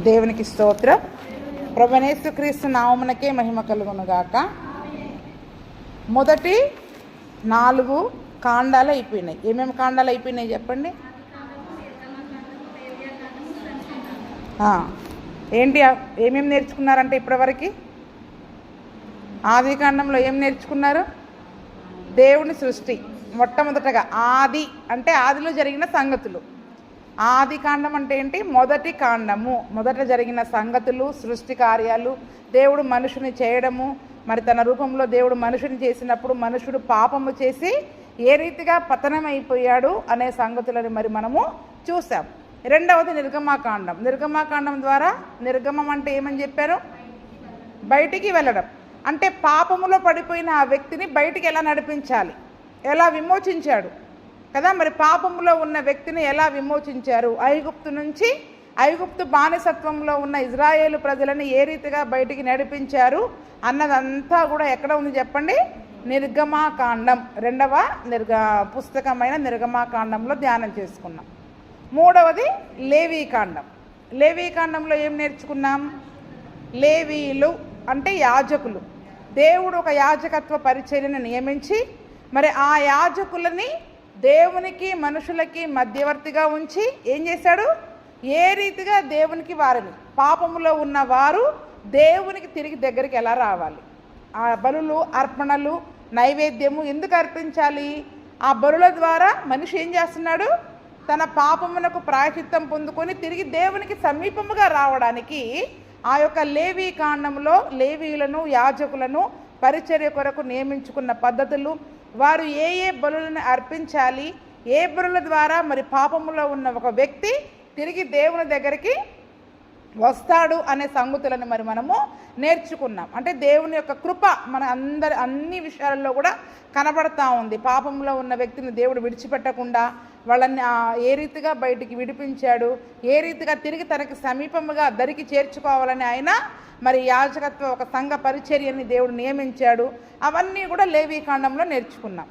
దేవునికి స్తోత్రం. ప్రభువైన యేసుక్రీస్తు నామమునకే మహిమ కలుగునుగాక. మొదటి 4 కాండాలు అయిపోయినాయి. ఏమేమి కాండాలు అయిపోయినాయి చెప్పండి. ఏంటి ఏమేమి నేర్చుకున్నారంటే ఇప్పటివరకు ఆది కాండంలో ఏం నేర్చుకున్నారు? దేవుని సృష్టి. మొట్టమొదటగా ఆది అంటే ఆదిలో జరిగిన సంగతులు. ఆది కాండం అంటే ఏంటి? మొదటి కాండము. మొదట జరిగిన సంగతులు, సృష్టి కార్యాలు, దేవుడు మనుషుని చేయడము, మరి తన రూపంలో దేవుడు మనుషుని చేసినప్పుడు మనుషుడు పాపము చేసి ఏ రీతిగా పతనమైపోయాడు అనే సంగతులని మరి మనము చూసాం. రెండవది నిర్గమాకాండం. నిర్గమాకాండం ద్వారా నిర్గమం అంటే ఏమని చెప్పారు? బయటికి వెళ్ళడం. అంటే పాపములో పడిపోయిన ఆ వ్యక్తిని బయటికి ఎలా నడిపించాలి, ఎలా విమోచించాడు కదా. మరి పాపములో ఉన్న వ్యక్తిని ఎలా విమోచించారు? ఐగుప్తు నుంచి, ఐగుప్తు బానిసత్వంలో ఉన్న ఇజ్రాయేలు ప్రజలను ఏ రీతిగా బయటికి నడిపించారు అన్నదంతా కూడా ఎక్కడ ఉంది చెప్పండి? నిర్గమాకాండం, రెండవ పుస్తకమైన నిర్గమాకాండంలో ధ్యానం చేసుకున్నాం. మూడవది లేవీకాండం. లేవీకాండంలో ఏం నేర్చుకున్నాం? లేవీలు అంటే యాజకులు. దేవుడు ఒక యాజకత్వ పరిచర్యను నియమించి మరి ఆ యాజకులని దేవునికి మనుషులకి మధ్యవర్తిగా ఉంచి ఏం చేశాడు? ఏ రీతిగా దేవునికి వారిని, పాపములో ఉన్న వారు దేవునికి తిరిగి దగ్గరికి ఎలా రావాలి, ఆ బలులు, అర్పణలు, నైవేద్యము ఎందుకు అర్పించాలి? ఆ బలుల ద్వారా మనిషి ఏం చేస్తున్నాడు? తన పాపమునకు ప్రాయశ్చిత్తం పొందుకొని తిరిగి దేవునికి సమీపముగా రావడానికి ఆ యొక్క లేవీ కాండంలో లేవీలను, యాజకులను పరిచర్య కొరకు నియమించుకున్న పద్ధతులు, వారు ఏ ఏ బలులను అర్పించాలి, ఏ బలుల ద్వారా మరి పాపములో ఉన్న ఒక వ్యక్తి తిరిగి దేవుని దగ్గరికి వస్తాడు అనే సంగతులను మరి మనము నేర్చుకున్నాం. అంటే దేవుని యొక్క కృప మన అన్ని విషయాలలో కూడా కనబడతా ఉంది. పాపంలో ఉన్న వ్యక్తిని దేవుడు విడిచిపెట్టకుండా వాళ్ళని ఏ రీతిగా బయటికి విడిపించాడు, ఏ రీతిగా తిరిగి తనకి సమీపముగా దరికి చేర్చుకోవాలని ఆయన మరి యాజకత్వ ఒక సంఘ పరిచర్యని దేవుడు నియమించాడు. అవన్నీ కూడా లేవీకాండంలో నేర్చుకున్నాం.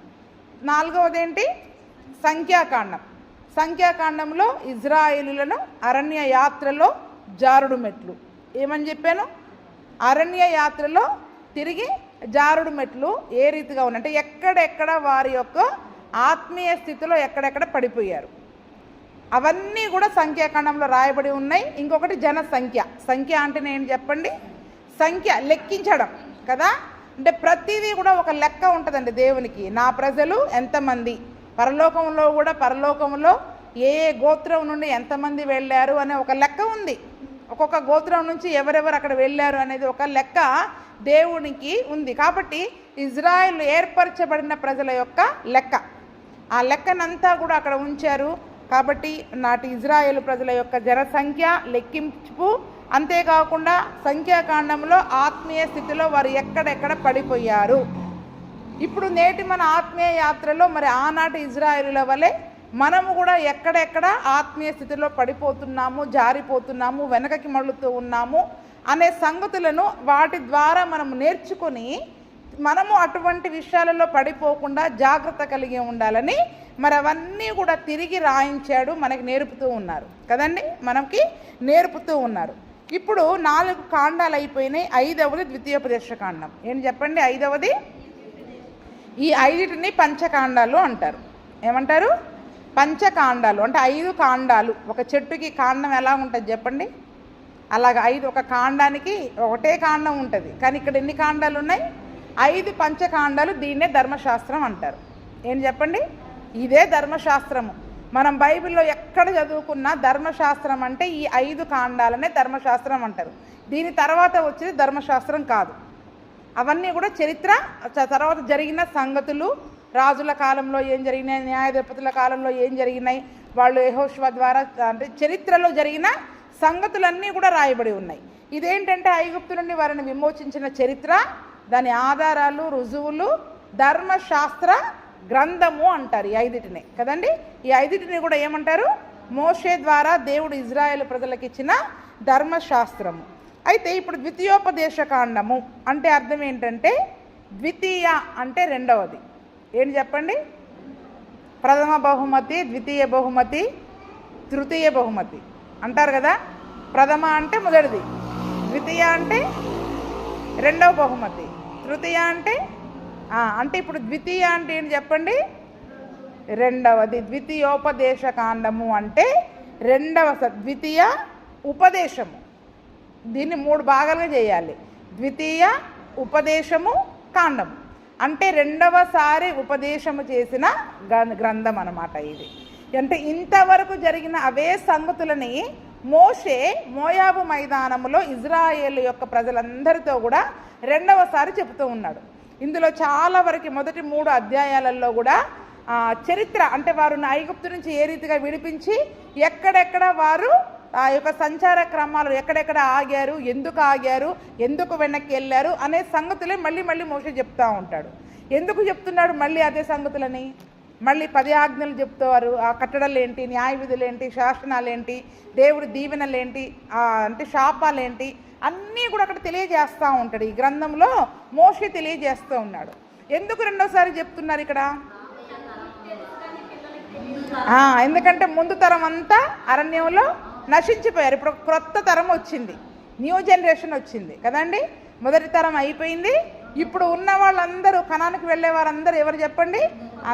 నాలుగవది ఏంటి? సంఖ్యాకాండం. సంఖ్యాకాండంలో ఇజ్రాయేలులను అరణ్య యాత్రలో జారుడు మెట్లు. ఏమని చెప్పాను? అరణ్య యాత్రలో తిరిగి జారుడు మెట్లు ఏ రీతిగా ఉన్నంటే ఎక్కడెక్కడ వారి యొక్క ఆత్మీయ స్థితిలో ఎక్కడెక్కడ పడిపోయారు అవన్నీ కూడా సంఖ్యాకాండంలో రాయబడి ఉన్నాయి. ఇంకొకటి జనసంఖ్య. సంఖ్య అంటే నేను చెప్పండి, సంఖ్య లెక్కించడం కదా. అంటే ప్రతిదీ కూడా ఒక లెక్క ఉంటుందండి దేవునికి. నా ప్రజలు ఎంతమంది, పరలోకంలో కూడా పరలోకంలో ఏ ఏ గోత్రం నుండి ఎంతమంది వెళ్ళారు అనే ఒక లెక్క ఉంది. ఒక్కొక్క గోత్రం నుంచి ఎవరెవరు అక్కడ వెళ్ళారు అనేది ఒక లెక్క దేవునికి ఉంది. కాబట్టి ఇజ్రాయెల్ ఏర్పరచబడిన ప్రజల యొక్క లెక్క, ఆ లెక్కనంతా కూడా అక్కడ ఉంచారు. కాబట్టి నాటి ఇజ్రాయేలు ప్రజల యొక్క జనసంఖ్య లెక్కింపు, అంతేకాకుండా సంఖ్యాకాండంలో ఆత్మీయ స్థితిలో వారు ఎక్కడెక్కడ పడిపోయారు. ఇప్పుడు నేటి మన ఆత్మీయ యాత్రలో మరి ఆనాటి ఇజ్రాయేలుల వలె మనము కూడా ఎక్కడెక్కడ ఆత్మీయ స్థితిలో పడిపోతున్నాము, జారిపోతున్నాము, వెనకకి మళ్ళుతూ ఉన్నాము అనే సంగతులను వాటి ద్వారా మనము నేర్చుకొని మనము అటువంటి విషయాలలో పడిపోకుండా జాగ్రత్త కలిగి ఉండాలని మరి అవన్నీ కూడా తిరిగి రాయించాడు, మనకి నేర్పుతూ ఉన్నారు కదండి, మనకి నేర్పుతూ ఉన్నారు. ఇప్పుడు 4 కాండాలు అయిపోయినాయి. 5వది ద్వితీయోపదేశకాండం. ఏం చెప్పండి? 5వది. ఈ 5టిని పంచకాండాలు అంటారు. ఏమంటారు? పంచకాండాలు అంటే 5 కాండాలు. ఒక చెట్టుకి కాండం ఎలా ఉంటుంది చెప్పండి? అలాగ 5, ఒక కాండానికి ఒకటే కాండం ఉంటుంది. కానీ ఇక్కడ ఎన్ని కాండాలు ఉన్నాయి? 5 పంచకాండాలు. దీన్నే ధర్మశాస్త్రం అంటారు. ఏం చెప్పండి? ఇదే ధర్మశాస్త్రము. మనం బైబిల్లో ఎక్కడ చదువుకున్నా ధర్మశాస్త్రం అంటే ఈ 5 కాండాలనే ధర్మశాస్త్రం అంటారు. దీని తర్వాత వచ్చేది ధర్మశాస్త్రం కాదు. అవన్నీ కూడా చరిత్ర, తర్వాత జరిగిన సంగతులు, రాజుల కాలంలో ఏం జరిగినాయి, న్యాయాధిపతుల కాలంలో ఏం జరిగినాయి, వాళ్ళు యెహోషువ ద్వారా అంటే చరిత్రలో జరిగిన సంగతులన్నీ కూడా రాయబడి ఉన్నాయి. ఇదేంటంటే ఐగుప్తు నుండి వారిని విమోచించిన చరిత్ర, దాని ఆధారాలు, రుజువులు, ధర్మశాస్త్ర గ్రంథము అంటారు ఈ 5టిని కదండి. ఈ 5టిని కూడా ఏమంటారు? మోషే ద్వారా దేవుడు ఇజ్రాయేల్ ప్రజలకు ఇచ్చిన ధర్మశాస్త్రము. అయితే ఇప్పుడు ద్వితీయోపదేశకాండము అంటే అర్థం ఏంటంటే ద్వితీయ అంటే రెండవది. ఏంటి చెప్పండి? ప్రథమ బహుమతి, ద్వితీయ బహుమతి, తృతీయ బహుమతి అంటారు కదా. ప్రథమ అంటే మొదటిది, ద్వితీయ అంటే రెండవ బహుమతి, తృతీయ అంటే అంటే ఇప్పుడు ద్వితీయ అంటే ఏంటి చెప్పండి? రెండవది. ద్వితీయోపదేశ కాండము అంటే రెండవ ద్వితీయ ఉపదేశము. దీన్ని 3 భాగాలుగా చేయాలి. ద్వితీయ ఉపదేశము కాండము అంటే రెండవసారి ఉపదేశము చేసిన గ్రంథం అన్నమాట ఇది. అంటే ఇంతవరకు జరిగిన అవే సంగతులని మోషే మోయాబు మైదానములో ఇజ్రాయేల్ యొక్క ప్రజలందరితో కూడా రెండవసారి చెబుతూ ఉన్నాడు. ఇందులో చాలా వరకు మొదటి 3 అధ్యాయాలలో కూడా చరిత్ర, అంటే వారు ఐగుప్తు నుంచి ఏ రీతిగా విడిపించి ఎక్కడెక్కడ వారు ఆ యొక్క సంచార క్రమాలు ఎక్కడెక్కడ ఆగారు, ఎందుకు వెనక్కి వెళ్ళారు అనే సంగతులే మళ్ళీ మళ్ళీ మోషే చెప్తూ ఉంటాడు. ఎందుకు చెప్తున్నాడు మళ్ళీ అదే సంగతులని? మళ్ళీ 10 ఆజ్ఞలు చెప్తారు. ఆ కట్టడలు ఏంటి, న్యాయ విధులు ఏంటి, శాసనాలు ఏంటి, దేవుడి దీవెనలు ఏంటి, అంటే శాపాలు ఏంటి, అన్నీ కూడా అక్కడ తెలియజేస్తూ ఉంటాడు. ఈ గ్రంథంలో మోషే తెలియజేస్తూ ఉన్నాడు. ఎందుకు రెండోసారి చెప్తున్నారు ఇక్కడ? ఎందుకంటే ముందు తరం అంతా అరణ్యంలో నశించిపోయారు. ఇప్పుడు క్రొత్త తరం వచ్చింది, న్యూ జనరేషన్ వచ్చింది కదండి. మొదటి తరం అయిపోయింది. ఇప్పుడు ఉన్న వాళ్ళందరూ కనానికి వెళ్ళే వారందరూ ఎవరు చెప్పండి?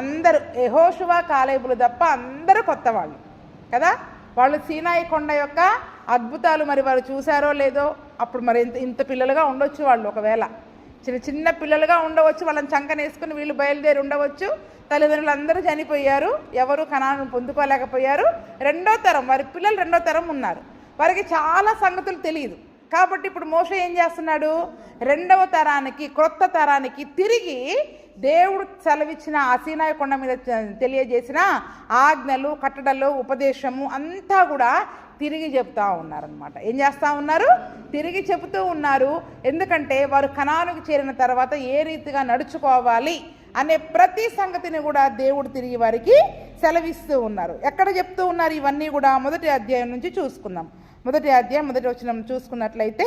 అందరూ యెహోషువ కాలేబులు తప్ప అందరూ కొత్త వాళ్ళు కదా. వాళ్ళు సీనాయి కొండ యొక్క అద్భుతాలు మరి వారు చూశారో లేదో. అప్పుడు మరి ఇంత పిల్లలుగా ఉండొచ్చు వాళ్ళు, ఒకవేళ చిన్న పిల్లలుగా ఉండవచ్చు. వాళ్ళని చంకనేసుకుని వీళ్ళు బయలుదేరి ఉండవచ్చు. తల్లిదండ్రులు అందరూ చనిపోయారు, ఎవరు కనాను పొందుకోలేకపోయారు. రెండో తరం వారి పిల్లలు రెండో తరం ఉన్నారు, వారికి చాలా సంగతులు తెలియదు. కాబట్టి ఇప్పుడు మోషే ఏం చేస్తున్నాడు? రెండవ తరానికి, క్రొత్త తరానికి తిరిగి దేవుడు సెలవిచ్చిన ఆ సీనాయి కొండ మీద తెలియజేసిన ఆజ్ఞలు, కట్టడలు, ఉపదేశము అంతా కూడా తిరిగి చెప్తా ఉన్నారనమాట. ఏం చేస్తూ ఉన్నారు? తిరిగి చెబుతూ ఉన్నారు. ఎందుకంటే వారు కనానుకు చేరిన తర్వాత ఏ రీతిగా నడుచుకోవాలి అనే ప్రతి సంగతిని కూడా దేవుడు తిరిగి వారికి సెలవిస్తూ ఉన్నారు. ఎక్కడ చెప్తూ ఉన్నారు ఇవన్నీ కూడా? మొదటి అధ్యాయం నుంచి చూసుకుందాం. మొదటి అధ్యాయం మొదటి వచనం చూసుకున్నట్లయితే,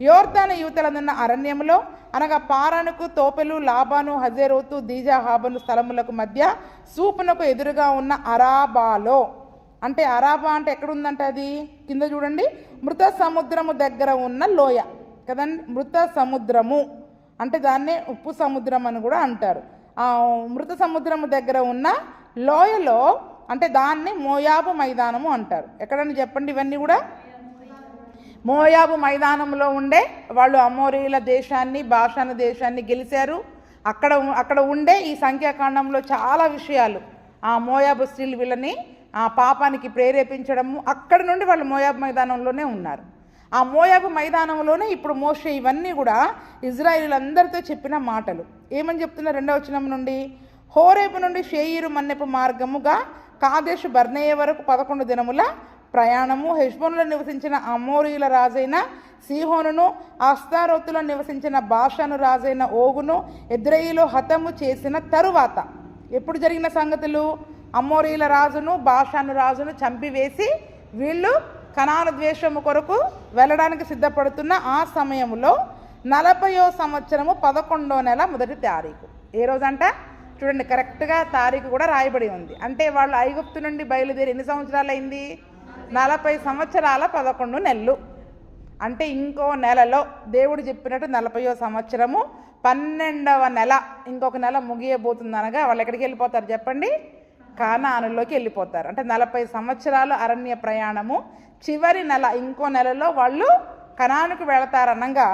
యోర్దాను యువతలనున్న అరణ్యంలో అనగా పారానుకు, తోపెలు, లాబాను, హజేరోతు, దీజాహాబను స్థలములకు మధ్య సూపునకు ఎదురుగా ఉన్న అరాబాలో, అంటే అరాబా అంటే ఎక్కడుందంటే అది కింద చూడండి, మృత సముద్రము దగ్గర ఉన్న లోయ కదండి. మృత సముద్రము అంటే దాన్నే ఉప్పు సముద్రం అని కూడా అంటారు. ఆ మృత సముద్రము దగ్గర ఉన్న లోయలో, అంటే దాన్ని మోయాబు మైదానము అంటారు. ఎక్కడని చెప్పండి? ఇవన్నీ కూడా మోయాబు మైదానంలో ఉండే వాళ్ళు అమోరీల దేశాన్ని, బాషాను దేశాన్ని గెలిచారు. అక్కడ ఉండే ఈ సంఖ్యాకాండంలో చాలా విషయాలు ఆ మోయాబు స్త్రీలు వీళ్ళని ఆ పాపానికి ప్రేరేపించడము, అక్కడ నుండి వాళ్ళు మోయాబు మైదానంలోనే ఉన్నారు. ఆ మోయాబు మైదానంలోనే ఇప్పుడు మోషే ఇవన్నీ కూడా ఇజ్రాయేలీలందరితో చెప్పిన మాటలు. ఏమని చెప్తున్నారు? 2వ వచనం నుండి, హోరేబు నుండి షేయిరు మన్నెపు మార్గముగా కాదేశు బర్నేయ వరకు 11 దినముల ప్రయాణము. హెష్బోనులో నివసించిన అమోరీల రాజైన సీహోనును, అస్తారోతులో నివసించిన బాషాను రాజైన ఓగును ఎద్రెయిలో హతము చేసిన తరువాత, ఎప్పుడు జరిగిన సంగతులు? అమోరీల రాజును, బాషాను రాజును చంపివేసి వీళ్ళు కనాను ద్వేషము కొరకు వెళ్ళడానికి సిద్ధపడుతున్న ఆ సమయంలో 40వ సంవత్సరము 11వ నెల 1వ తారీఖు. ఏ రోజంట చూడండి, కరెక్ట్గా తారీఖు కూడా రాయబడి ఉంది. అంటే వాళ్ళు ఐగుప్తు నుండి బయలుదేరి ఎన్ని సంవత్సరాలు అయింది? 40 సంవత్సరాల 11 నెలలు. అంటే ఇంకో నెలలో దేవుడు చెప్పినట్టు 40వ సంవత్సరము 12వ నెల, ఇంకొక నెల ముగియబోతుంది. అనగా వాళ్ళు ఎక్కడికి వెళ్ళిపోతారు చెప్పండి? కానానులోకి వెళ్ళిపోతారు. అంటే 40 సంవత్సరాలు అరణ్య ప్రయాణము, చివరి నెల ఇంకో నెలలో వాళ్ళు కనానుకు వెళతారనగా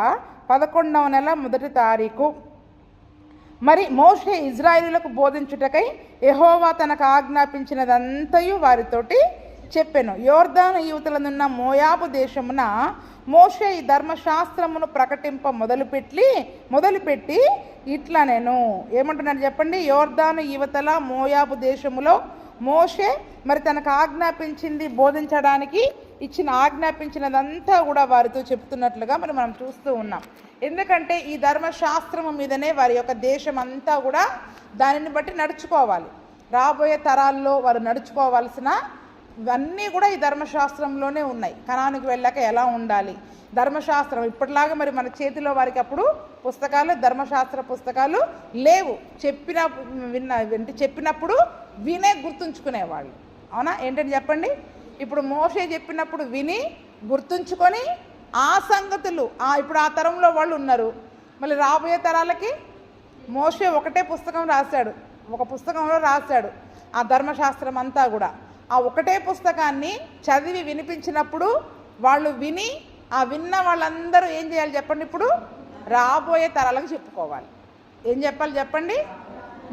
11వ నెల 1వ తారీఖు. మరి మోషే ఇజ్రాయేలులకు బోధించుటకై యెహోవా తనకు ఆజ్ఞాపించినదంతయు వారితోటి చెప్పెను. యోర్దాను యువతలనున్న మోయాబు దేశమున మోషే ఈ ధర్మశాస్త్రమును ప్రకటింప మొదలుపెట్టి ఇట్లా నేను ఏమంటున్నాను చెప్పండి? యోర్దాను యువతల మోయాబు దేశములో మోషే మరి తనకు ఆజ్ఞాపించింది బోధించడానికి ఆజ్ఞాపించినదంతా కూడా వారితో చెప్తున్నట్లుగా మరి మనం చూస్తూ ఉన్నాం. ఎందుకంటే ఈ ధర్మశాస్త్రము మీదనే వారి యొక్క దేశం అంతా కూడా దానిని బట్టి నడుచుకోవాలి. రాబోయే తరాల్లో వారు నడుచుకోవాల్సిన ఇవన్నీ కూడా ఈ ధర్మశాస్త్రంలోనే ఉన్నాయి. కనానుకు వెళ్ళాక ఎలా ఉండాలి, ధర్మశాస్త్రం ఇప్పటిలాగా మరి మన చేతిలో వారికి అప్పుడు పుస్తకాలు, ధర్మశాస్త్ర పుస్తకాలు లేవు. చెప్పినప్పుడు వినే గుర్తుంచుకునేవాళ్ళు. అవునా? ఏంటని చెప్పండి? ఇప్పుడు మోషే చెప్పినప్పుడు విని గుర్తుంచుకొని ఆ సంగతులు ఇప్పుడు ఆ తరంలో వాళ్ళు ఉన్నారు, మళ్ళీ రాబోయే తరాలకి మోషే ఒకటే పుస్తకం రాశాడు, ఒక పుస్తకంలో రాశాడు ఆ ధర్మశాస్త్రం అంతా కూడా. ఆ ఒకటే పుస్తకాన్ని చదివి వినిపించినప్పుడు వాళ్ళు విని ఆ విన్న వాళ్ళందరూ ఏం చేయాలి చెప్పండి? ఇప్పుడు రాబోయే తరాలకు చెప్పుకోవాలి. ఏం చెప్పాలి చెప్పండి?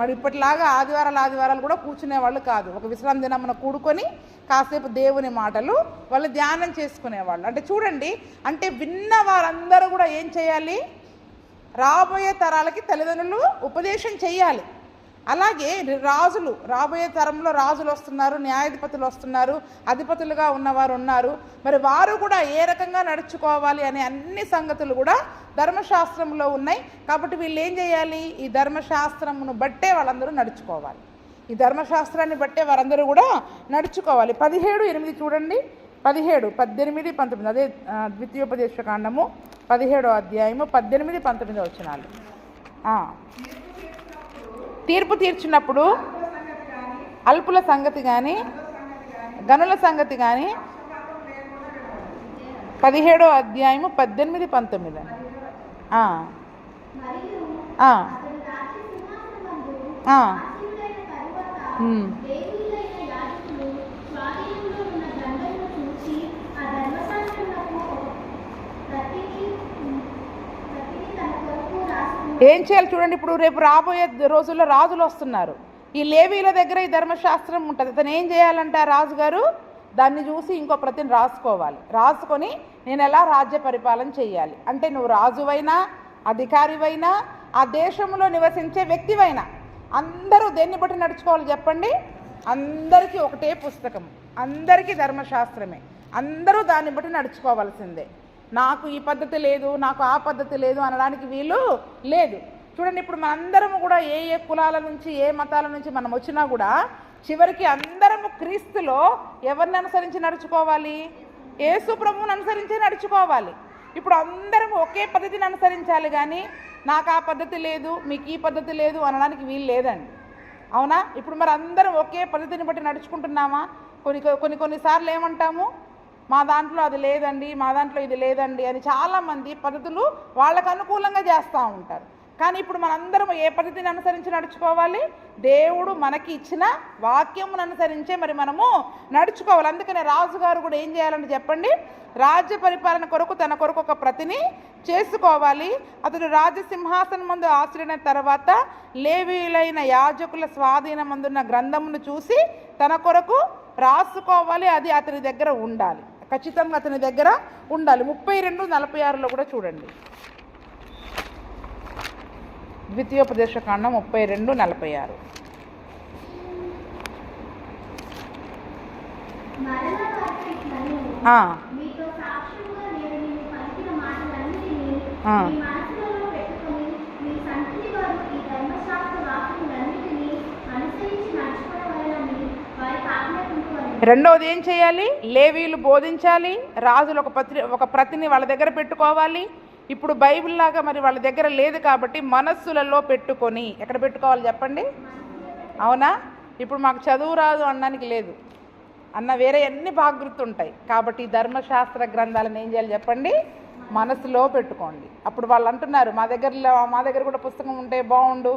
మరి ఇప్పటిలాగా ఆదివారాలు కూడా కూర్చునేవాళ్ళు కాదు. ఒక విశ్రాంతి దినమున కూడుకొని కాసేపు దేవుని మాటలు వాళ్ళు ధ్యానం చేసుకునేవాళ్ళు. అంటే చూడండి, అంటే విన్న వారందరూ కూడా ఏం చేయాలి? రాబోయే తరాలకి తల్లిదండ్రులు ఉపదేశం చేయాలి. అలాగే రాజులు, రాబోయే తరంలో రాజులు వస్తున్నారు, న్యాయాధిపతులు వస్తున్నారు, అధిపతులుగా ఉన్నవారు ఉన్నారు. మరి వారు కూడా ఏ రకంగా నడుచుకోవాలి అనే అన్ని సంగతులు కూడా ధర్మశాస్త్రంలో ఉన్నాయి. కాబట్టి వీళ్ళు ఏం చేయాలి? ఈ ధర్మశాస్త్రమును బట్టే వాళ్ళందరూ నడుచుకోవాలి. ఈ ధర్మశాస్త్రాన్ని బట్టే వారందరూ కూడా నడుచుకోవాలి. 17:8 చూడండి, 17, 18, 19 అదే ద్వితీయోపదేశ కాండము 17వ అధ్యాయము 18, 19 వచనాలు. తీర్పు తీర్చినప్పుడు అల్పుల సంగతి కానీ గనుల సంగతి కానీ 17వ అధ్యాయము 18, 19. ఏం చేయాలి చూడండి? ఇప్పుడు రేపు రాబోయే రోజుల్లో రాజులు వస్తున్నారు. ఈ లేవీల దగ్గర ఈ ధర్మశాస్త్రం ఉంటుంది. అతను ఏం చేయాలంటే ఆ రాజుగారు దాన్ని చూసి ఇంకో ప్రతిని రాసుకోవాలి. రాసుకొని నేను ఎలా రాజ్య పరిపాలన చేయాలి అంటే, నువ్వు రాజువైనా అధికారివైనా ఆ దేశంలో నివసించే వ్యక్తివైనా అందరూ దేన్ని బట్టి నడుచుకోవాలి చెప్పండి? అందరికీ ఒకటే పుస్తకం, అందరికీ ధర్మశాస్త్రమే, అందరూ దాన్ని బట్టి నడుచుకోవాల్సిందే. నాకు ఈ పద్ధతి లేదు, నాకు ఆ పద్ధతి లేదు అనడానికి వీలు లేదు. చూడండి, ఇప్పుడు మనందరము కూడా ఏ ఏ కులాల నుంచి ఏ మతాల నుంచి మనం వచ్చినా కూడా చివరికి అందరము క్రీస్తులో ఎవరిని అనుసరించి నడుచుకోవాలి? యేసు ప్రభువుని అనుసరించి నడుచుకోవాలి. ఇప్పుడు అందరము ఒకే పద్ధతిని అనుసరించాలి, కానీ నాకు ఆ పద్ధతి లేదు, మీకు ఈ పద్ధతి లేదు అనడానికి వీలు లేదండి. అవునా? ఇప్పుడు మరి అందరం ఒకే పద్ధతిని బట్టి నడుచుకుంటున్నామా? కొన్నిసార్లు ఏమంటాము? మా దాంట్లో అది లేదండి, మా దాంట్లో ఇది లేదండి అని చాలామంది పద్ధతులు వాళ్ళకు అనుకూలంగా చేస్తూ ఉంటారు. కానీ ఇప్పుడు మనందరం ఏ పద్ధతిని అనుసరించి నడుచుకోవాలి? దేవుడు మనకి ఇచ్చిన వాక్యమును అనుసరించే మరి మనము నడుచుకోవాలి. అందుకనే రాజుగారు కూడా ఏం చేయాలంటే చెప్పండి? రాజ్య పరిపాలన కొరకు తన కొరకు ఒక ప్రతిని చేసుకోవాలి. అతడు రాజసింహాసనం ముందు ఆశ్రయిన తర్వాత లేవీయులైన యాజకుల స్వాధీనమందున్న గ్రంథమును చూసి తన కొరకు రాసుకోవాలి. అది అతని దగ్గర ఉండాలి, ఖచ్చితంగా అతని దగ్గర ఉండాలి. 32:46 కూడా చూడండి. ద్వితీయోపదేశ కాండం 32:46. రెండవది ఏం చేయాలి? లేవీయులు బోధించాలి, రాజులు ఒక ప్రతిని వాళ్ళ దగ్గర పెట్టుకోవాలి. ఇప్పుడు బైబిల్ లాగా మరి వాళ్ళ దగ్గర లేదు కాబట్టి మనస్సులలో పెట్టుకొని, ఎక్కడ పెట్టుకోవాలి చెప్పండి? అవునా? ఇప్పుడు మాకు చదువు రాదు అనడానికి లేదు అన్న, వేరే అన్ని బాగా గుర్తుంటాయి. కాబట్టి ధర్మశాస్త్ర గ్రంథాలను ఏం చేయాలి చెప్పండి? మనసులో పెట్టుకోండి. అప్పుడు వాళ్ళు అంటున్నారు, మా దగ్గర కూడా పుస్తకం ఉంటే బాగుండు.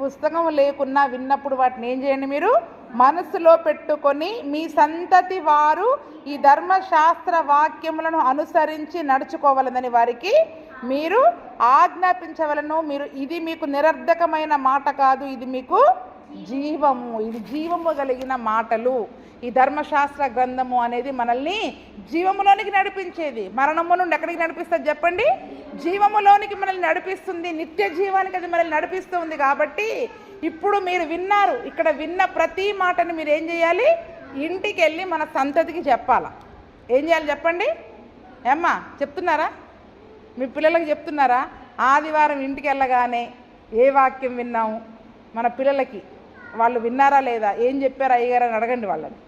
పుస్తకం లేకున్నా విన్నప్పుడు వాటిని ఏం చేయండి? మీరు మనసులో పెట్టుకొని మీ సంతతి వారు ఈ ధర్మశాస్త్ర వాక్యములను అనుసరించి నడుచుకోవాలని వారికి మీరు ఆజ్ఞాపించవలను. ఇది మీకు నిరర్ధకమైన మాట కాదు, ఇది మీకు జీవము, ఇది జీవము కలిగిన మాటలు. ఈ ధర్మశాస్త్ర గ్రంథము అనేది మనల్ని జీవములోనికి నడిపించేది. మరణము నుండి ఎక్కడికి నడిపిస్తుంది చెప్పండి? జీవములోనికి మనల్ని నడిపిస్తుంది, నిత్య జీవానికి అది మనల్ని నడిపిస్తుంది. కాబట్టి ఇప్పుడు మీరు విన్నారు, ఇక్కడ విన్న ప్రతి మాటని మీరు ఏం చేయాలి? ఇంటికి వెళ్ళి మన సంతతికి చెప్పాలా? ఏం చేయాలి చెప్పండి? ఏమ్మా చెప్తున్నారా? మీ పిల్లలకు చెప్తున్నారా? ఆదివారం ఇంటికి వెళ్ళగానే ఏ వాక్యం విన్నాము మన పిల్లలకి, వాళ్ళు విన్నారా లేదా, ఏం చెప్పారు అయ్యగారు అని అడగండి. వాళ్ళని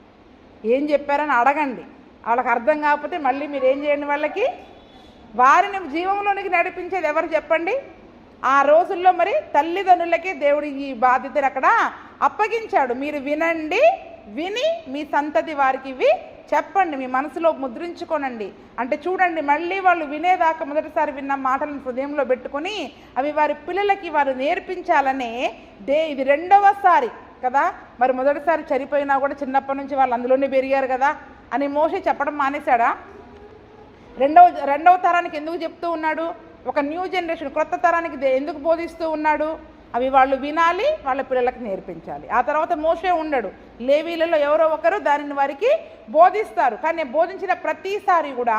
ఏం చెప్పారని అడగండి. వాళ్ళకి అర్థం కాకపోతే మళ్ళీ మీరు ఏం చేయండి? వాళ్ళకి వారిని జీవంలోనికి నడిపించేది ఎవరు చెప్పండి? ఆ రోజుల్లో మరి తల్లిదండ్రులకే దేవుడు ఈ బాధ్యతను అక్కడ అప్పగించాడు. మీరు వినండి, విని మీ సంతతి వారికి ఇవి చెప్పండి, మీ మనసులో ముద్రించుకోనండి. అంటే చూడండి, మళ్ళీ వాళ్ళు వినేదాకా మొదటిసారి విన్న మాటలను హృదయంలో పెట్టుకొని అవి వారి పిల్లలకి వారు నేర్పించాలనే ఇది రెండవసారి కదా. మరి మొదటిసారి చనిపోయినా కూడా చిన్నప్పటి నుంచి వాళ్ళు అందులోనే పెరిగారు కదా అని మోషే చెప్పడం మానేశాడా? రెండవ తరానికి ఎందుకు చెప్తూ ఉన్నాడు? ఒక న్యూ జనరేషన్, కొత్త తరానికి ఎందుకు బోధిస్తూ ఉన్నాడు? అవి వాళ్ళు వినాలి, వాళ్ళ పిల్లలకు నేర్పించాలి. ఆ తర్వాత మోషే ఉండడు, లేవీలలో ఎవరో ఒకరు దానిని వారికి బోధిస్తారు. కానీ బోధించిన ప్రతిసారి కూడా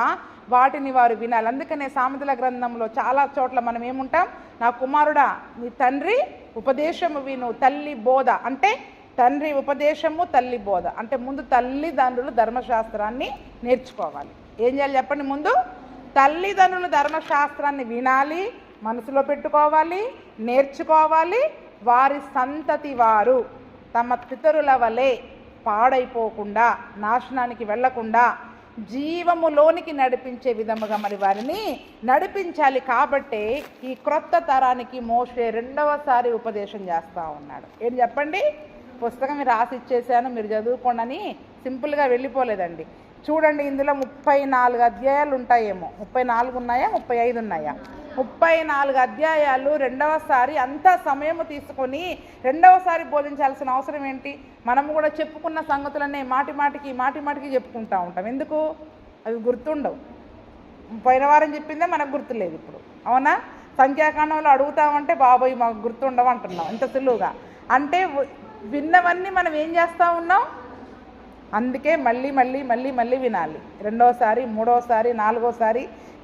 వాటిని వారు వినాలి. అందుకనే సామెతల గ్రంథంలో చాలా చోట్ల మనం ఏముంటాం, నా కుమారుడా నీ తండ్రి ఉపదేశము విను, తల్లి బోధ. అంటే తండ్రి ఉపదేశము, తల్లి బోధ. అంటే ముందు తల్లిదండ్రులు ధర్మశాస్త్రాన్ని నేర్చుకోవాలి. ఏం చేయాలి చెప్పండి? ముందు తల్లిదండ్రులు ధర్మశాస్త్రాన్ని వినాలి, మనసులో పెట్టుకోవాలి, నేర్చుకోవాలి. వారి సంతతి వారు తమ పితరుల వలె పాడైపోకుండా, నాశనానికి వెళ్లకుండా జీవములోనికి నడిపించే విధముగా మరి వారిని నడిపించాలి. కాబట్టే ఈ క్రొత్త తరానికి మోషే రెండవసారి ఉపదేశం చేస్తూ ఉన్నాడు. ఏం చెప్పండి? పుస్తకం మీరు రాసి ఇచ్చేసాను, మీరు చదువుకోండి అని సింపుల్గా వెళ్ళిపోలేదండి. చూడండి, ఇందులో 34 అధ్యాయాలు ఉంటాయేమో. 34 ఉన్నాయా, 35 ఉన్నాయా? 34 అధ్యాయాలు రెండవసారి అంత సమయం తీసుకొని రెండవసారి బోధించాల్సిన అవసరం ఏంటి? మనము కూడా చెప్పుకున్న సంగతులన్నీ మాటి మాటికి చెప్పుకుంటూ ఉంటాం. ఎందుకు? అవి గుర్తుండవు. పోయిన వారం చెప్పిందే మనకు గుర్తులేదు ఇప్పుడు, అవునా? సంఖ్యాకాండంలో అడుగుతామంటే బాబోయ్ మాకు గుర్తుండవు అంటున్నాం ఇంత సులువుగా. అంటే విన్నవన్నీ మనం ఏం చేస్తూ ఉన్నాం? అందుకే మళ్ళీ వినాలి. రెండోసారి, మూడోసారి, నాలుగోసారి.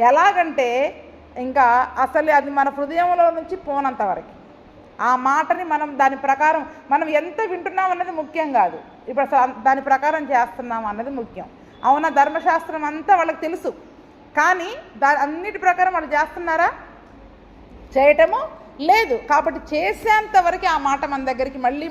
ఎలాగంటే ఇంకా అసలు అది మన హృదయంలో నుంచి పోనంత వరకు ఆ మాటని మనం దాని ప్రకారం మనం ఎంత వింటున్నాం అన్నది ముఖ్యం కాదు, ఇప్పుడు దాని ప్రకారం చేస్తున్నాం అన్నది ముఖ్యం. అవునా? ధర్మశాస్త్రం అంతా వాళ్ళకి తెలుసు, కానీ అన్నిటి ప్రకారం వాళ్ళు చేస్తున్నారా? చేయటము లేదు. కాబట్టి చేసేంత వరకు ఆ మాట మన దగ్గరికి మళ్ళీ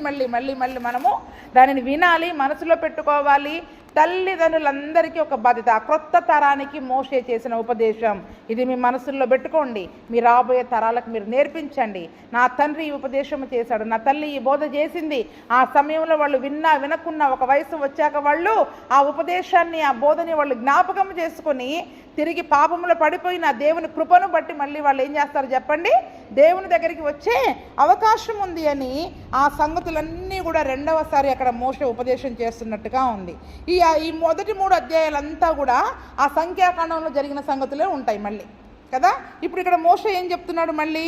మనము దానిని వినాలి, మనసులో పెట్టుకోవాలి. తల్లిదండ్రులందరికీ ఒక బాధ్యత. ఆ క్రొత్త తరానికి మోషే చేసిన ఉపదేశం ఇది మీ మనసుల్లో పెట్టుకోండి. మీ రాబోయే తరాలకు మీరు నేర్పించండి. నా తండ్రి ఈ ఉపదేశం చేశాడు, నా తల్లి ఈ బోధ చేసింది. ఆ సమయంలో వాళ్ళు వినకున్న ఒక వయసు వచ్చాక వాళ్ళు ఆ ఉపదేశాన్ని, ఆ బోధని వాళ్ళు జ్ఞాపకం చేసుకొని తిరిగి పాపంలో పడిపోయిన దేవుని కృపను బట్టి మళ్ళీ వాళ్ళు ఏం చేస్తారు చెప్పండి? దేవుని దగ్గరికి వచ్చే అవకాశం ఉంది అని ఆ సంగతులన్నీ కూడా రెండవసారి అక్కడ మోషే ఉపదేశం చేస్తున్నట్టుగా ఉంది. ఈ మొదటి 3 అధ్యాయాలంతా కూడా ఆ సంఖ్యాకాండంలో జరిగిన సంగతులే ఉంటాయి మళ్ళీ కదా. ఇప్పుడు ఇక్కడ మోషే ఏం చెప్తున్నాడు? మళ్ళీ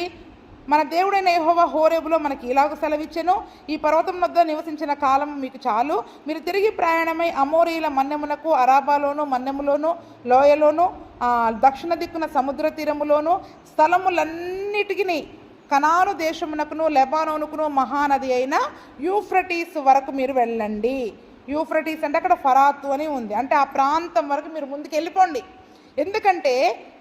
మన దేవుడైన యెహోవా హోరేబులో మనకి ఇలాగ సెలవిచ్చెను, ఈ పర్వతం వద్ద నివసించిన కాలం మీకు చాలు. మీరు తిరిగి ప్రయాణమై అమోరీల మన్నెములకు, అరాబాలోను మన్నెములోను, లోయలోను, దక్షిణ దిక్కున సముద్ర తీరములోను స్థలములన్నిటికీ, కనాను దేశమునకును, లెబానోనుకును, మహానది అయిన యూఫ్రటీస్ వరకు మీరు వెళ్ళండి. యూఫ్రటీస్ అంటే అక్కడ ఫరాతు అని ఉంది. అంటే ఆ ప్రాంతం వరకు మీరు ముందుకు వెళ్ళిపోండి. ఎందుకంటే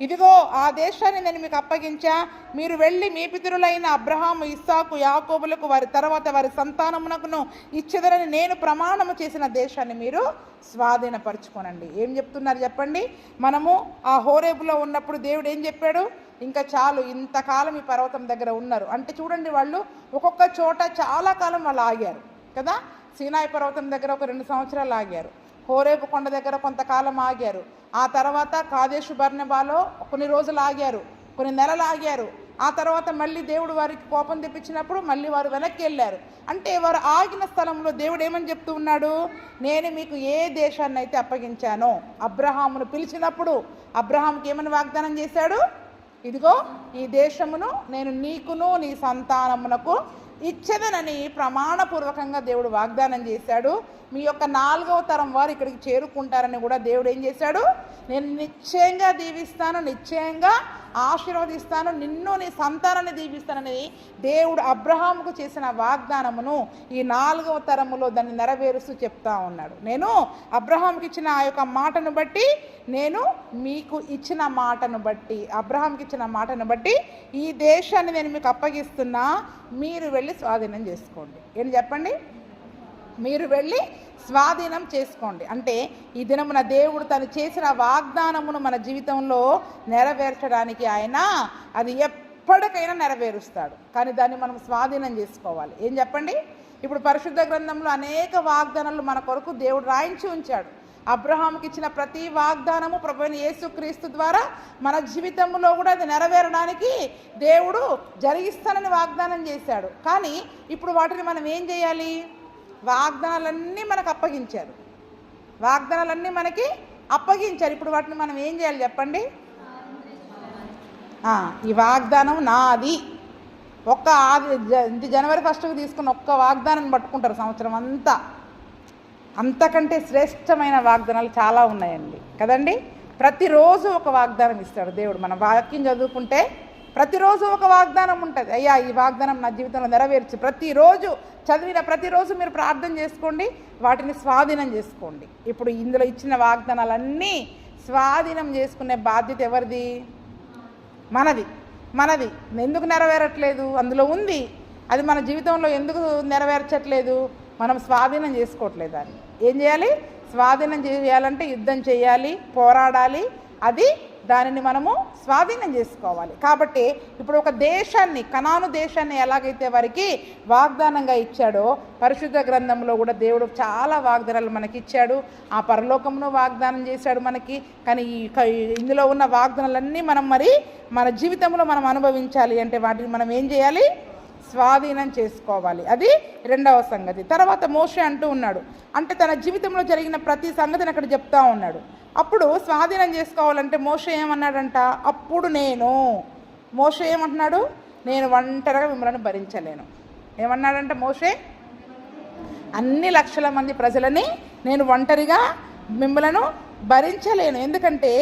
ఇదిగో ఆ దేశాన్ని నేను మీకు అప్పగించా, మీరు వెళ్ళి మీ పితరులైన అబ్రహాము, ఇస్సాకు, యాకోబులకు వారి తర్వాత వారి సంతానమునకును ఇచ్చెదరని నేను ప్రమాణము చేసిన దేశాన్ని మీరు స్వాధీనపరచుకోనండి. ఏం చెప్తున్నారు చెప్పండి? మనము ఆ హోరేబులో ఉన్నప్పుడు దేవుడు ఏం చెప్పాడు? ఇంకా చాలు, ఇంతకాలం ఈ పర్వతం దగ్గర ఉన్నారు అంటే చూడండి, వాళ్ళు ఒక్కొక్క చోట చాలా కాలం వాళ్ళు ఆగారు కదా. సీనాయి పర్వతం దగ్గర ఒక 2 సంవత్సరాలు ఆగారు, హోరేబు కొండ దగ్గర కొంతకాలం ఆగారు, ఆ తర్వాత కాదేశు బర్నెబాలో కొన్ని రోజులు ఆగారు, కొన్ని నెలలు ఆగారు. ఆ తర్వాత మళ్ళీ దేవుడు వారికి కోపం తెప్పించినప్పుడు మళ్ళీ వారు వెనక్కి వెళ్ళారు. అంటే వారు ఆగిన స్థలంలో దేవుడు ఏమని చెప్తూ ఉన్నాడు? నేను మీకు ఏ దేశాన్ని అయితే అప్పగించానో, అబ్రహామును పిలిచినప్పుడు అబ్రహాంకి ఏమని వాగ్దానం చేశాడు? ఇదిగో ఈ దేశమును నేను నీకును నీ సంతానమునకు ఇచ్చేదనని ప్రమాణపూర్వకంగా దేవుడు వాగ్దానం చేశాడు. మీ యొక్క 4వ తరం వారు ఇక్కడికి చేరుకుంటారని కూడా దేవుడు ఏం చేశాడు? నేను నిశ్చయంగా దీవిస్తాను, నిశ్చయంగా ఆశీర్వదిస్తాను, నిన్ను నీ సంతానాన్ని దీవిస్తానని దేవుడు అబ్రహాముకు చేసిన వాగ్దానమును ఈ 4వ తరములో దాన్ని నెరవేరుస్తూ చెప్తా ఉన్నాడు. నేను అబ్రహాంకి ఇచ్చిన ఆ యొక్క మాటను బట్టి, నేను మీకు ఇచ్చిన మాటను బట్టి, అబ్రహాంకి ఇచ్చిన మాటను బట్టి ఈ దేశాన్ని నేను మీకు అప్పగిస్తున్నా, మీరు వెళ్ళి స్వాధీనం చేసుకోండి. ఏంటి చెప్పండి? మీరు వెళ్ళి స్వాధీనం చేసుకోండి. అంటే ఈ దినమున దేవుడు తను చేసిన వాగ్దానమును మన జీవితంలో నెరవేర్చడానికి ఆయన అది ఎప్పటికైనా నెరవేరుస్తాడు. కానీ దాన్ని మనం స్వాధీనం చేసుకోవాలి. ఏం చెప్పండి? ఇప్పుడు పరిశుద్ధ గ్రంథంలో అనేక వాగ్దానాలు మన కొరకు దేవుడు రాయించి ఉంచాడు. అబ్రహాముకి ఇచ్చిన ప్రతి వాగ్దానము ప్రభువైన యేసుక్రీస్తు ద్వారా మన జీవితంలో కూడా అది నెరవేరడానికి దేవుడు జరిగిస్తానని వాగ్దానం చేశాడు. కానీ ఇప్పుడు వాటిని మనం ఏం చేయాలి? వాగ్దానాలన్నీ మనకు అప్పగించారు, వాగ్దానాలన్నీ మనకి అప్పగించారు. ఇప్పుడు వాటిని మనం ఏం చేయాలి చెప్పండి? ఈ వాగ్దానం నాది. జనవరి 1కు తీసుకున్న ఒక్క వాగ్దానం పట్టుకుంటారు సంవత్సరం అంతా. అంతకంటే శ్రేష్టమైన వాగ్దానాలు చాలా ఉన్నాయండి కదండి. ప్రతిరోజు ఒక వాగ్దానం ఇస్తాడు దేవుడు. మనం వాక్యం చదువుకుంటే ప్రతిరోజు ఒక వాగ్దానం ఉంటుంది. అయ్యా ఈ వాగ్దానం నా జీవితంలో నెరవేర్చు. ప్రతిరోజు చదివిన ప్రతిరోజు మీరు ప్రార్థన చేసుకోండి, వాటిని స్వాధీనం చేసుకోండి. ఇప్పుడు ఇందులో ఇచ్చిన వాగ్దానాలన్నీ స్వాధీనం చేసుకునే బాధ్యత ఎవరిది? మనది. ఎందుకు నెరవేరట్లేదు? అందులో ఉంది. అది మన జీవితంలో ఎందుకు నెరవేర్చట్లేదు? మనం స్వాధీనం చేసుకోవట్లేదు. దాన్ని ఏం చేయాలి? స్వాధీనం చేయాలంటే యుద్ధం చేయాలి, పోరాడాలి. దానిని మనము స్వాధీనం చేసుకోవాలి. కాబట్టి ఇప్పుడు ఒక దేశాన్ని, కనాను దేశాన్ని ఎలాగైతే వారికి వాగ్దానంగా ఇచ్చాడో పరిశుద్ధ గ్రంథంలో కూడా దేవుడు చాలా వాగ్దానాలు మనకి ఇచ్చాడు. ఆ పరలోకమును వాగ్దానం చేశాడు మనకి. కానీ ఇందులో ఉన్న వాగ్దానాలన్నీ మనం మన జీవితంలో మనం అనుభవించాలి అంటే వాటిని మనం ఏం చేయాలి? స్వాధీనం చేసుకోవాలి. అది రెండవ సంగతి. తర్వాత మోషే అంటూ ఉన్నాడు, అంటే తన జీవితంలో జరిగిన ప్రతి సంగతిని అక్కడ చెప్తా ఉన్నాడు. అప్పుడు స్వాధీనం చేసుకోవాలంటే మోషే ఏమన్నాడంట? మోషే ఏమంటున్నాడు? నేను ఒంటరిగా మిమ్మల్ని భరించలేను. ఏమన్నాడంటే మోషే? అన్ని లక్షల మంది ప్రజలని నేను ఒంటరిగా మిమ్మలను భరించలేను. ఎందుకంటే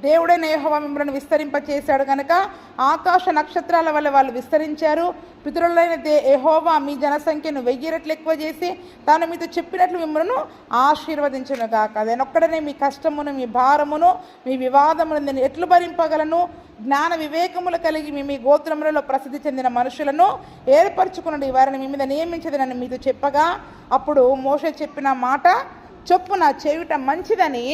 దేవుడైన యెహోవా మిమ్మల్ని విస్తరింపచేశాడు కనుక ఆకాశ నక్షత్రాల వల్ల వాళ్ళు విస్తరించారు. పితరులైన యెహోవా మీ జనసంఖ్యను 1000 రెట్లు ఎక్కువ చేసి తాను మీతో చెప్పినట్లు మిమ్మల్ని ఆశీర్వదించును గాక. అదనొక్కడనే మీ కష్టమును, మీ భారమును, మీ వివాదమును నేను ఎట్లు భరింపగలను? జ్ఞాన వివేకములు కలిగి మీ గోత్రములలో ప్రసిద్ధి చెందిన మనుషులను ఏర్పరచుకున్నది, వారిని మీ మీద నియమించదనని మీతో చెప్పగా, అప్పుడు మోషే చెప్పిన మాట చొప్పున చేయుట మంచిదని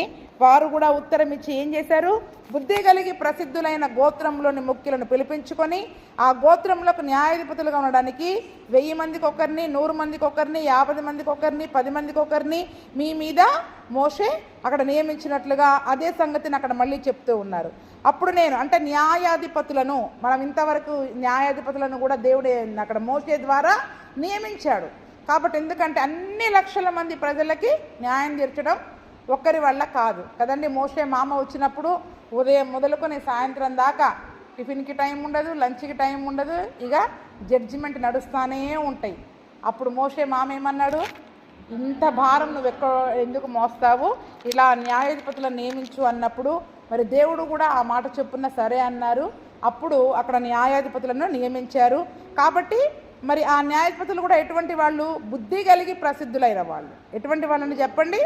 వారు కూడా ఉత్తరం ఇచ్చి ఏం చేశారు? బుద్ధి కలిగి ప్రసిద్ధులైన గోత్రంలోని ముఖ్యులను పిలిపించుకొని ఆ గోత్రంలోకి న్యాయాధిపతులుగా ఉండడానికి 1000 మందికి ఒకరిని, 100 మందికి ఒకరిని, 50 మందికి ఒకరిని, 10 మందికి ఒకరిని మీ మీద మోషే అక్కడ నియమించినట్లుగా అదే సంగతిని అక్కడ మళ్ళీ చెప్తూ ఉన్నారు. అప్పుడు నేను అంటే న్యాయాధిపతులను, మనం ఇంతవరకు న్యాయాధిపతులను కూడా దేవుడే అక్కడ మోషే ద్వారా నియమించాడు. కాబట్టి ఎందుకంటే అన్ని లక్షల మంది ప్రజలకి న్యాయం తీర్చడం ఒక్కరి వల్ల కాదు కదండి. మోషే మామ వచ్చినప్పుడు ఉదయం మొదలుకొని సాయంత్రం దాకా టిఫిన్కి టైం ఉండదు, లంచ్కి టైం ఉండదు, ఇక జడ్జిమెంట్ నడుస్తూనే ఉంటాయి. అప్పుడు మోషే మామ ఏమన్నాడు? ఇంత భారం నువ్వు ఎందుకు మోస్తావు? ఇలా న్యాయాధిపతులను నియమించు అన్నప్పుడు మరి దేవుడు కూడా ఆ మాట చెప్పున సరే అన్నారు. అప్పుడు అక్కడ న్యాయాధిపతులను నియమించారు. కాబట్టి మరి ఆ న్యాయాధిపతులు కూడా ఎటువంటి వాళ్ళు? బుద్ధి కలిగి ప్రసిద్ధులైన వాళ్ళు. ఎటువంటి వాళ్ళని చెప్పండి?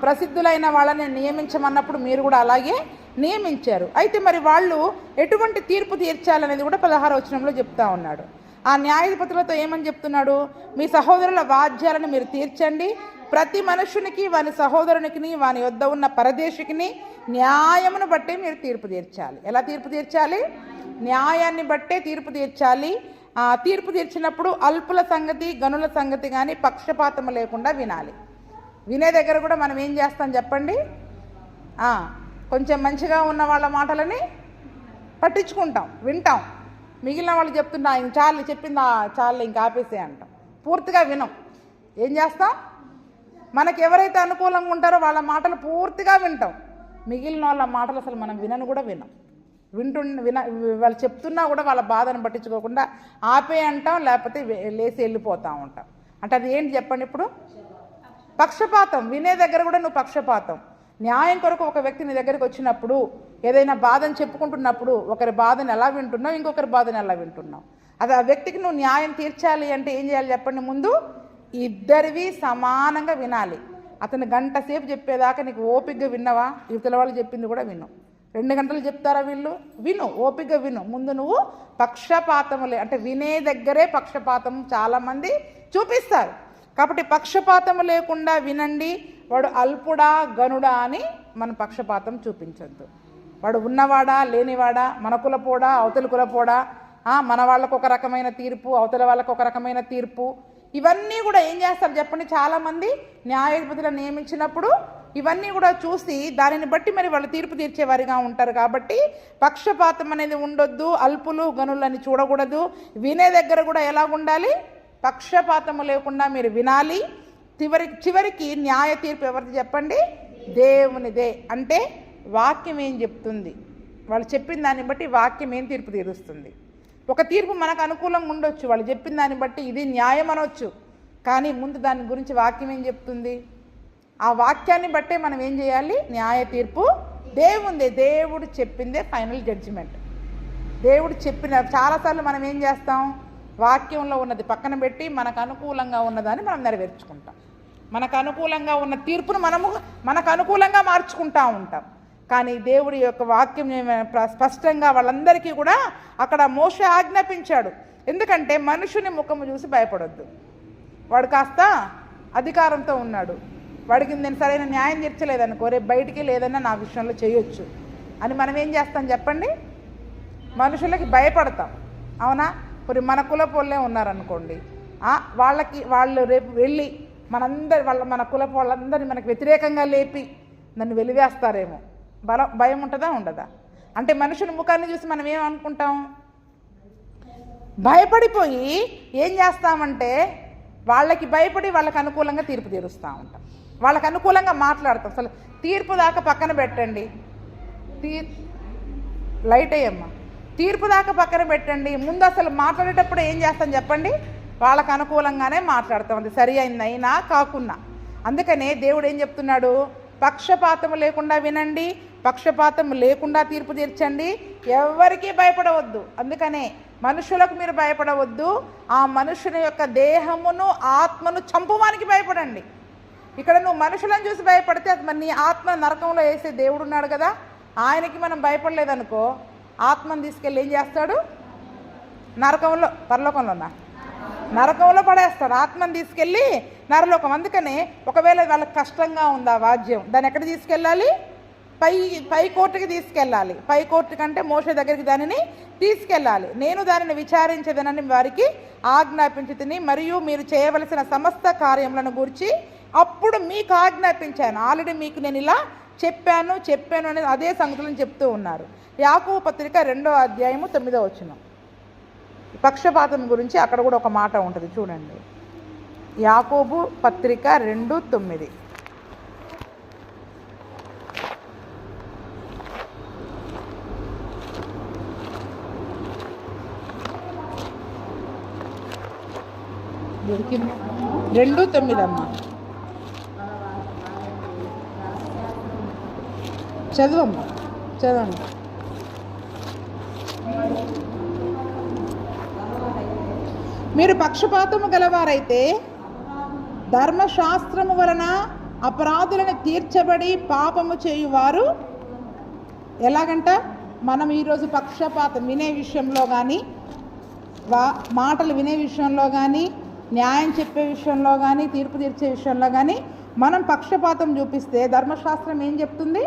ప్రసిద్ధులైన వాళ్ళని నియమించమన్నప్పుడు మీరు కూడా అలాగే నియమించారు. అయితే మరి వాళ్ళు ఎటువంటి తీర్పు తీర్చాలనేది కూడా 16వ వచనంలో చెప్తా ఉన్నాడు. ఆ న్యాయాధిపతులతో ఏమని చెప్తున్నాడు? మీ సహోదరుల వాద్యాలను మీరు తీర్చండి. ప్రతి మనుషునికి, వాని సహోదరునికి, వాని యొద్ద ఉన్న పరదేశికిని న్యాయమును బట్టే మీరు తీర్పు తీర్చాలి. ఎలా తీర్పు తీర్చాలి? న్యాయాన్ని బట్టే తీర్పు తీర్చాలి. తీర్పు తీర్చినప్పుడు అల్పుల సంగతి, గనుల సంగతి కానీ పక్షపాతం లేకుండా వినాలి. వినే దగ్గర కూడా మనం ఏం చేస్తాం చెప్పండి? కొంచెం మంచిగా ఉన్న వాళ్ళ మాటలని పట్టించుకుంటాం, వింటాం. మిగిలిన వాళ్ళు చెప్తున్నా ఇంక చాలు, చెప్పిందా చాలు, ఇంక ఆపేసే అంటాం. పూర్తిగా వినం. ఏం చేస్తాం? మనకి ఎవరైతే అనుకూలంగా ఉంటారో వాళ్ళ మాటలు పూర్తిగా వింటాం. మిగిలిన వాళ్ళ మాటలు అసలు మనం వినను కూడా వినం. వాళ్ళు చెప్తున్నా కూడా వాళ్ళ బాధను పట్టించుకోకుండా ఆపే అంటాం, లేకపోతే లేచి వెళ్ళిపోతూ ఉంటాం. అంటే అది ఏంటి చెప్పండి? ఇప్పుడు పక్షపాతం. వినే దగ్గర కూడా నువ్వు పక్షపాతం. న్యాయం కొరకు ఒక వ్యక్తి నీ దగ్గరికి వచ్చినప్పుడు, ఏదైనా బాధను చెప్పుకుంటున్నప్పుడు ఒకరి బాధను ఎలా వింటున్నావు, ఇంకొకరి బాధను ఎలా వింటున్నావు? అది ఆ వ్యక్తికి నువ్వు న్యాయం తీర్చాలి అంటే ఏం చేయాలి చెప్పండి? ముందు ఇద్దరివి సమానంగా వినాలి. అతను గంట సేపు చెప్పేదాకా నీకు ఓపికగా విన్నవా? యువతల వాళ్ళు చెప్పింది కూడా విను. 2 గంటలు చెప్తారా వీళ్ళు? విను, ఓపికగా విను. ముందు నువ్వు పక్షపాతములే అంటే వినే దగ్గరే పక్షపాతం చాలామంది చూపిస్తారు. కాబట్టి పక్షపాతం లేకుండా వినండి. వాడు అల్పుడా గనుడా అని మన పక్షపాతం చూపించద్దు. వాడు ఉన్నవాడా లేనివాడా, మన కులపోడా అవతల కులపోడా, మన వాళ్ళకు ఒక రకమైన తీర్పు, అవతల వాళ్ళకు ఒక రకమైన తీర్పు, ఇవన్నీ కూడా ఏం చేస్తారు చెప్పండి, చాలామంది న్యాయాధిపతులను నియమించినప్పుడు ఇవన్నీ కూడా చూసి దానిని బట్టి మరి వాళ్ళు తీర్పు తీర్చేవారిగా ఉంటారు. కాబట్టి పక్షపాతం అనేది ఉండొద్దు, అల్పులు గనులని చూడకూడదు. వినే దగ్గర కూడా ఎలా ఉండాలి, పక్షపాతము లేకుండా మీరు వినాలి. చివరికి న్యాయ తీర్పు ఎవరిది చెప్పండి, దేవునిదే. అంటే వాక్యం ఏం చెప్తుంది, వాళ్ళు చెప్పిన దాన్ని బట్టి వాక్యం ఏం తీర్పు తీరుస్తుంది. ఒక తీర్పు మనకు అనుకూలంగా ఉండొచ్చు, వాళ్ళు చెప్పిన దాన్ని బట్టి ఇది న్యాయం అనొచ్చు, కానీ ముందు దాని గురించి వాక్యం ఏం చెప్తుంది, ఆ వాక్యాన్ని బట్టే మనం ఏం చేయాలి, న్యాయ తీర్పు దేవుందే. దేవుడు చెప్పిందే ఫైనల్ జడ్జిమెంట్. దేవుడు చెప్పిన చాలాసార్లు మనం ఏం చేస్తాం, వాక్యంలో ఉన్నది పక్కన పెట్టి మనకు అనుకూలంగా ఉన్నదాన్ని మనం నెరవేర్చుకుంటాం. మనకు అనుకూలంగా ఉన్న తీర్పును మనకు అనుకూలంగా మార్చుకుంటూ ఉంటాం. కానీ దేవుడి యొక్క వాక్యం స్పష్టంగా వాళ్ళందరికీ కూడా అక్కడ మోషే ఆజ్ఞాపించాడు. ఎందుకంటే మనుషుని ముఖము చూసి భయపడొద్దు. వాడు కాస్త అధికారంతో ఉన్నాడు, వాడికి నేను సరైన న్యాయం తీర్చలేదనుకో, రేపు బయటికి లేదన్నా నా విషయంలో చేయొచ్చు అని మనం ఏం చేస్తాం చెప్పండి, మనుషులకి భయపడతాం. అవునా? మరి మన కులపోళ్ళే ఉన్నారనుకోండి, వాళ్ళు రేపు వెళ్ళి మన కులపు వాళ్ళందరినీ మనకు వ్యతిరేకంగా లేపి నన్ను వెలివేస్తారేమో, భయం ఉంటుందా ఉండదా? అంటే మనుషుల ముఖాన్ని చూసి మనం ఏమనుకుంటాం, భయపడిపోయి ఏం చేస్తామంటే వాళ్ళకి భయపడి వాళ్ళకి అనుకూలంగా తీర్పు తీరుస్తూ ఉంటాం, వాళ్ళకి అనుకూలంగా మాట్లాడతాం. అసలు తీర్పు దాకా పక్కన పెట్టండి, లైట్ అయ్యమ్మా, తీర్పు దాకా పక్కన పెట్టండి. ముందు అసలు మాట్లాడేటప్పుడు ఏం చేస్తాం చెప్పండి, వాళ్ళకు అనుకూలంగానే మాట్లాడతాం, అది సరి అయిందైనా కాకున్నా. అందుకనే దేవుడు ఏం చెప్తున్నాడు, పక్షపాతం లేకుండా వినండి, పక్షపాతం లేకుండా తీర్పు తీర్చండి, ఎవరికీ భయపడవద్దు. అందుకనే మనుషులకు మీరు భయపడవద్దు, ఆ మనుషుని యొక్క దేహమును ఆత్మను చంపువానికి భయపడండి. ఇక్కడ నువ్వు మనుషులను చూసి భయపడితే అది మరి నీ ఆత్మ నరకంలో వేసే దేవుడు ఉన్నాడు కదా, ఆయనకి మనం భయపడలేదనుకో ఆత్మను తీసుకెళ్ళి ఏం చేస్తాడు, నరకంలో, పరలోకంలోనా, నరకంలో పడేస్తాడు. ఆత్మను తీసుకెళ్ళి నరలోకం. అందుకనే ఒకవేళ వాళ్ళకి కష్టంగా ఉంది ఆ వాద్యం, దాన్ని ఎక్కడ తీసుకెళ్ళాలి, పై కోర్టుకి తీసుకెళ్ళాలి. పై కోర్టు కంటే మోషే దగ్గరికి దానిని తీసుకెళ్ళాలి. నేను దానిని విచారించేదనని వారికి ఆజ్ఞాపించుతిని, మరియు మీరు చేయవలసిన సమస్త కార్యములను గూర్చి అప్పుడు మీకు ఆజ్ఞాపించాను. ఆల్రెడీ మీకు నేను ఇలా చెప్పాను అనేది అదే సంగతులను చెప్తూ ఉన్నారు. యాకోబు పత్రిక 2వ అధ్యాయము 9వ వచనం, పక్షపాతం గురించి అక్కడ కూడా ఒక మాట ఉంటుంది చూడండి. యాకోబు పత్రిక 2:9. దొరికింది 2:9 అమ్మా, చదవమ్మా, చదవండి. మీరు పక్షపాతము గలవారైతే ధర్మశాస్త్రము వలన అపరాధులను తీర్చబడి పాపము చేయువారు. ఎలాగంట, మనం ఈరోజు పక్షపాతం వినే విషయంలో కానీ, మాటలు వినే విషయంలో కానీ, న్యాయం చెప్పే విషయంలో కానీ, తీర్పు తీర్చే విషయంలో కానీ మనం పక్షపాతం చూపిస్తే ధర్మశాస్త్రం ఏం చెప్తుంది,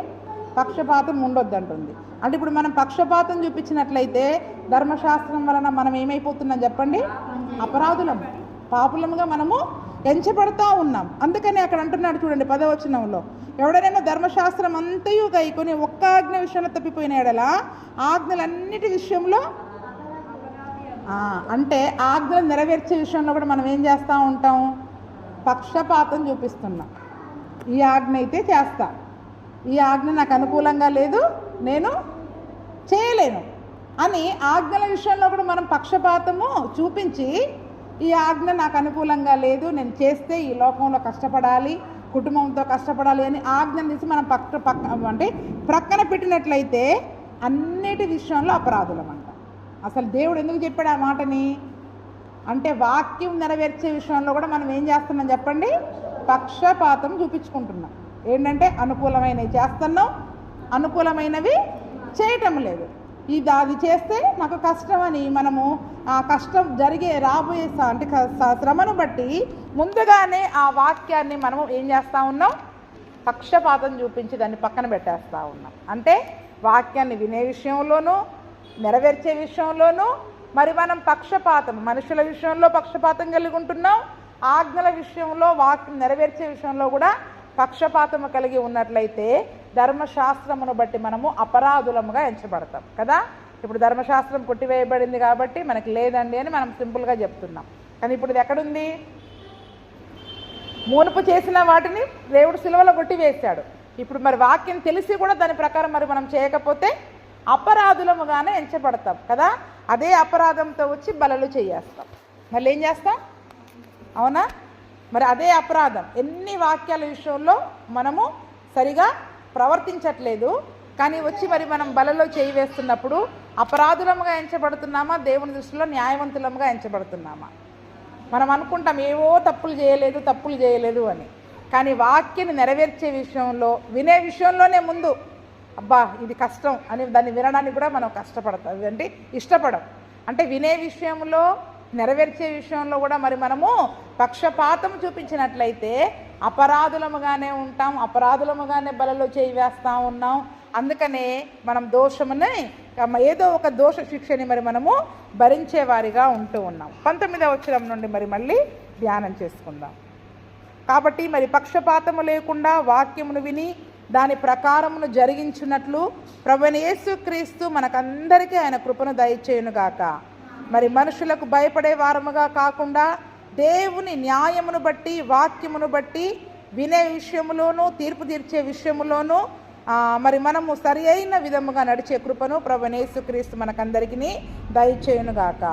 పక్షపాతం ఉండొద్దంటుంది. అంటే ఇప్పుడు మనం పక్షపాతం చూపించినట్లయితే ధర్మశాస్త్రం వలన మనం ఏమైపోతున్నాం చెప్పండి, అపరాధులం, పాపులముగా మనము ఎంచబడతా ఉన్నాం. అందుకని అక్కడ అంటున్నాడు చూడండి 10వ వచనంలో, ఎవడైనా ధర్మశాస్త్రం అంతయు గైకొని ఒక్క ఆజ్ఞ విషయంలో తప్పిపోయిన ఎడల ఆజ్ఞలన్నిటి విషయంలో, అంటే ఆజ్ఞలు నెరవేర్చే విషయంలో కూడా మనం ఏం చేస్తూ ఉంటాం, పక్షపాతం చూపిస్తున్నాం. ఈ ఆజ్ఞ అయితే చేస్తా, ఈ ఆజ్ఞ నాకు అనుకూలంగా లేదు, నేను చేయలేను అని ఆజ్ఞల విషయంలో కూడా మనం పక్షపాతము చూపించి, ఈ ఆజ్ఞ నాకు అనుకూలంగా లేదు, నేను చేస్తే ఈ లోకంలో కష్టపడాలి, కుటుంబంతో కష్టపడాలి అని ఆజ్ఞను తీసి మనం అంటే ప్రక్కన పెట్టినట్లయితే అన్నిటి విషయంలో అపరాధులం అంట. అసలు దేవుడు ఎందుకు చెప్పాడు ఆ మాటని అంటే, వాక్యం నెరవేర్చే విషయంలో కూడా మనం ఏం చేస్తున్నాం చెప్పండి, పక్షపాతం చూపించుకుంటున్నాం. ఏంటంటే అనుకూలమైనవి చేస్తున్నాం, అనుకూలమైనవి చేయటం లేదు. అది చేస్తే నాకు కష్టం అని మనము ఆ కష్టం రాబోయే అంటే శ్రమను బట్టి ముందుగానే ఆ వాక్యాన్ని మనము ఏం చేస్తూ ఉన్నాం, పక్షపాతం చూపించి దాన్ని పక్కన పెట్టేస్తూ ఉన్నాం. అంటే వాక్యాన్ని వినే విషయంలోనూ నెరవేర్చే విషయంలోనూ మరి మనం పక్షపాతం, మనుషుల విషయంలో పక్షపాతం కలిగి ఉంటున్నాం, ఆజ్ఞల విషయంలో వాక్యం నెరవేర్చే విషయంలో కూడా పక్షపాతము కలిగి ఉన్నట్లయితే ధర్మశాస్త్రమును బట్టి మనము అపరాధులముగా ఎంచబడతాం కదా. ఇప్పుడు ధర్మశాస్త్రం కొట్టివేయబడింది కాబట్టి మనకి లేదండి అని మనం సింపుల్గా చెప్తున్నాం. కానీ ఇప్పుడు ఇది ఎక్కడుంది? మునుపు చేసిన వాటిని దేవుడు సిలువలో కొట్టివేశాడు. ఇప్పుడు మరి వాక్యం తెలిసి కూడా దాని ప్రకారం మరి మనం చేయకపోతే అపరాధులముగానే ఎంచబడతాం కదా. అదే అపరాధంతో వచ్చి బలులు చేయేస్తాం. మళ్ళీ ఏం చేస్తాం? అవునా? మరి అదే అపరాధం ఎన్ని వాక్యాల విషయంలో మనము సరిగా ప్రవర్తించట్లేదు, కానీ వచ్చి మరి మనం బలలో చేయి వేస్తున్నప్పుడు అపరాధులముగా ఎంచబడుతున్నామా, దేవుని దృష్టిలో న్యాయవంతులముగా ఎంచబడుతున్నామా? మనం అనుకుంటాం ఏవో తప్పులు చేయలేదు అని, కానీ వాక్యాన్ని నెరవేర్చే విషయంలో వినే విషయంలోనే ముందు అబ్బా ఇది కష్టం అని దాన్ని వినడానికి కూడా మనం కష్టపడతాం, అంటే ఇష్టపడం. అంటే వినే విషయంలో నెరవేర్చే విషయంలో కూడా మరి మనము పక్షపాతం చూపించినట్లయితే అపరాధులముగానే ఉంటాం, అపరాధులముగానే బలలో చేయి వేస్తూ ఉన్నాం. అందుకనే మనం దోషముని ఏదో ఒక దోష శిక్షని మరి మనము భరించేవారిగా ఉంటూ ఉన్నాం. 19వ వచనం నుండి మరి మళ్ళీ ధ్యానం చేసుకుందాం. కాబట్టి మరి పక్షపాతము లేకుండా వాక్యమును విని దాని ప్రకారమును జరిగించున్నట్లు ప్రభువైన యేసుక్రీస్తు మనకందరికీ ఆయన కృపను దయచేయునుగాక. మరి మనుషులకు భయపడే వారముగా కాకుండా దేవుని న్యాయమును బట్టి వాక్యమును బట్టి వినే విషయములోనూ తీర్పు తీర్చే విషయములోనూ మరి మనము సరి అయిన విధముగా నడిచే కృపను ప్రభువైన యేసుక్రీస్తు మనకందరికీ దయచేయునుగాక.